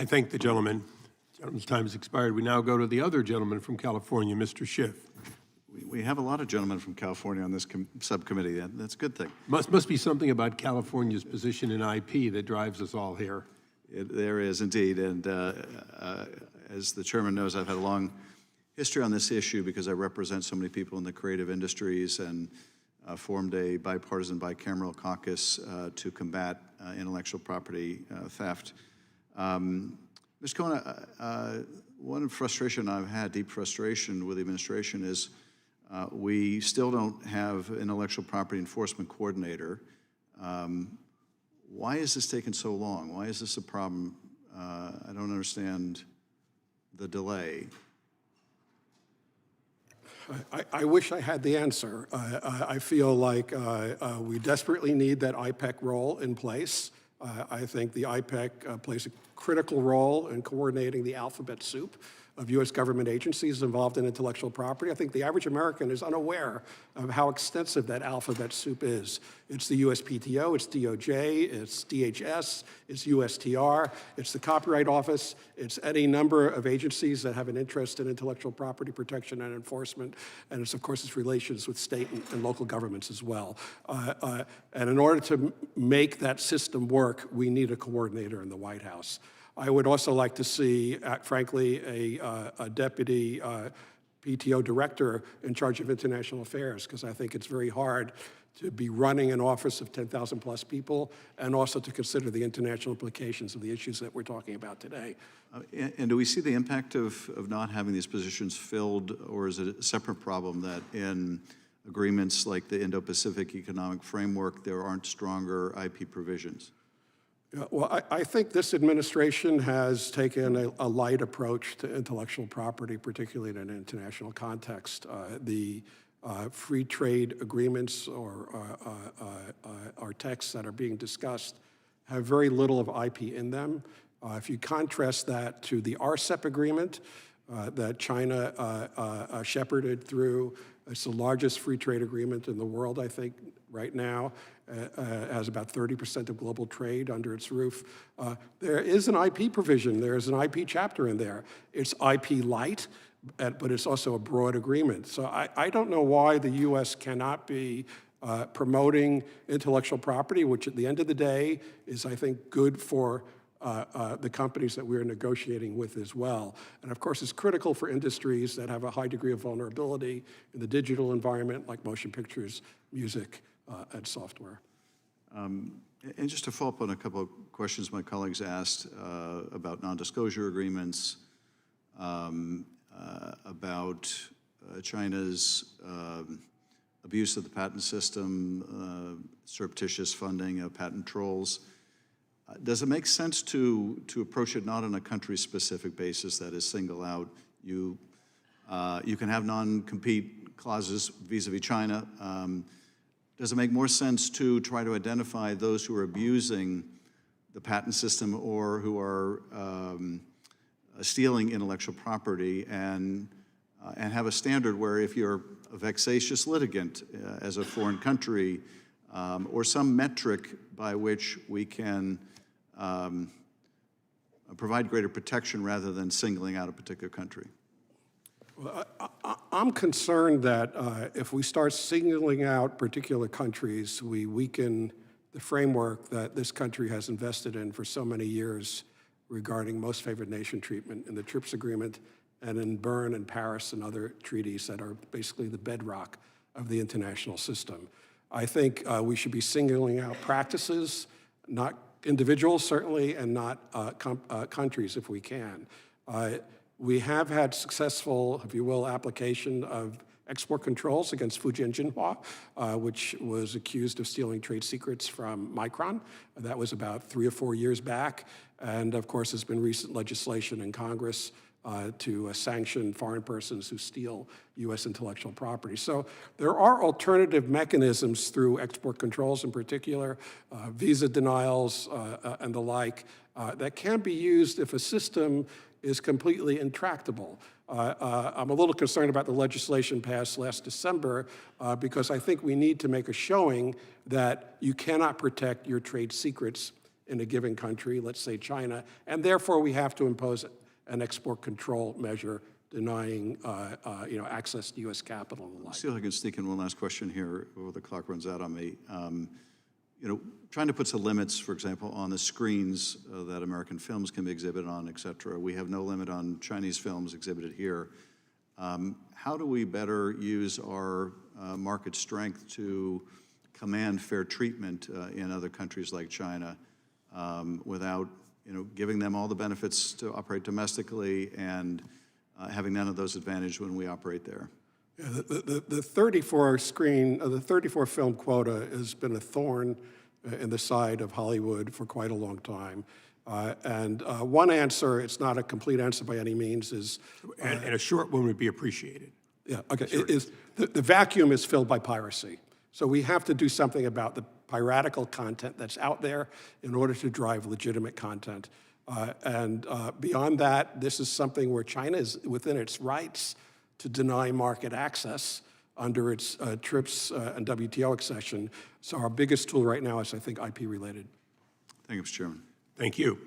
I thank the gentleman. Gentleman's time has expired. We now go to the other gentleman from California, Mr. Schiff. We have a lot of gentlemen from California on this subcommittee. That's a good thing. Must be something about California's position in IP that drives us all here. There is indeed, and as the chairman knows, I've had a long history on this issue because I represent so many people in the creative industries and formed a bipartisan bicameral caucus to combat intellectual property theft. Mr. Cohen, one frustration I've had, deep frustration with the administration, is we still don't have an intellectual property enforcement coordinator. Why is this taking so long? Why is this a problem? I don't understand the delay. I wish I had the answer. I feel like we desperately need that IPEC role in place. I think the IPEC plays a critical role in coordinating the alphabet soup of U.S. government agencies involved in intellectual property. I think the average American is unaware of how extensive that alphabet soup is. It's the USPTO, it's DOJ, it's DHS, it's USTR, it's the Copyright Office, it's any number of agencies that have an interest in intellectual property protection and enforcement, and it's, of course, its relations with state and local governments as well. And in order to make that system work, we need a coordinator in the White House. I would also like to see, frankly, a deputy PTO director in charge of international affairs, because I think it's very hard to be running an office of 10,000 plus people and also to consider the international implications of the issues that we're talking about today. And do we see the impact of not having these positions filled, or is it a separate problem that in agreements like the Indo-Pacific Economic Framework, there aren't stronger IP provisions? Yeah, well, I think this administration has taken a light approach to intellectual property, particularly in an international context. The free trade agreements or texts that are being discussed have very little of IP in them. If you contrast that to the RCEP agreement that China shepherded through, it's the largest free trade agreement in the world, I think, right now. Has about 30% of global trade under its roof. There is an IP provision. There is an IP chapter in there. It's IP light, but it's also a broad agreement. So I don't know why the U.S. cannot be promoting intellectual property, which at the end of the day is, I think, good for the companies that we're negotiating with as well. And of course, it's critical for industries that have a high degree of vulnerability in the digital environment, like motion pictures, music, and software. And just to follow up on a couple of questions my colleagues asked about non-disclosure agreements, about China's abuse of the patent system, surreptitious funding of patent trolls. Does it make sense to approach it not on a country-specific basis, that is, single out? You can have non-compete clauses vis-a-vis China. Does it make more sense to try to identify those who are abusing the patent system or who are stealing intellectual property and have a standard where if you're a vexatious litigant as a foreign country or some metric by which we can provide greater protection rather than singling out a particular country? Well, I'm concerned that if we start singling out particular countries, we weaken the framework that this country has invested in for so many years regarding most favored nation treatment in the TRIPS agreement and in Berne and Paris and other treaties that are basically the bedrock of the international system. I think we should be singling out practices, not individuals certainly, and not countries if we can. We have had successful, if you will, application of export controls against Fujian Jinhua, which was accused of stealing trade secrets from Micron. That was about 3 or 4 years back. And of course, there's been recent legislation in Congress to sanction foreign persons who steal U.S. intellectual property. So there are alternative mechanisms through export controls in particular, visa denials and the like, that can be used if a system is completely intractable. I'm a little concerned about the legislation passed last December because I think we need to make a showing that you cannot protect your trade secrets in a given country, let's say China, and therefore we have to impose an export control measure denying access to U.S. capital and the like. See if I can sneak in one last question here before the clock runs out on me. Trying to put some limits, for example, on the screens that American films can be exhibited on, et cetera. We have no limit on Chinese films exhibited here. How do we better use our market strength to command fair treatment in other countries like China without giving them all the benefits to operate domestically and having none of those advantages when we operate there? Yeah, the 34 film quota has been a thorn in the side of Hollywood for quite a long time. And one answer, it's not a complete answer by any means, is... And a short one would be appreciated. Yeah, okay. The vacuum is filled by piracy. So we have to do something about the piratical content that's out there in order to drive legitimate content. Beyond that, this is something where China is within its rights to deny market access under its TRIPS and WTO accession. So our biggest tool right now is, I think, IP related. Thank you, Mr. Chairman. Thank you.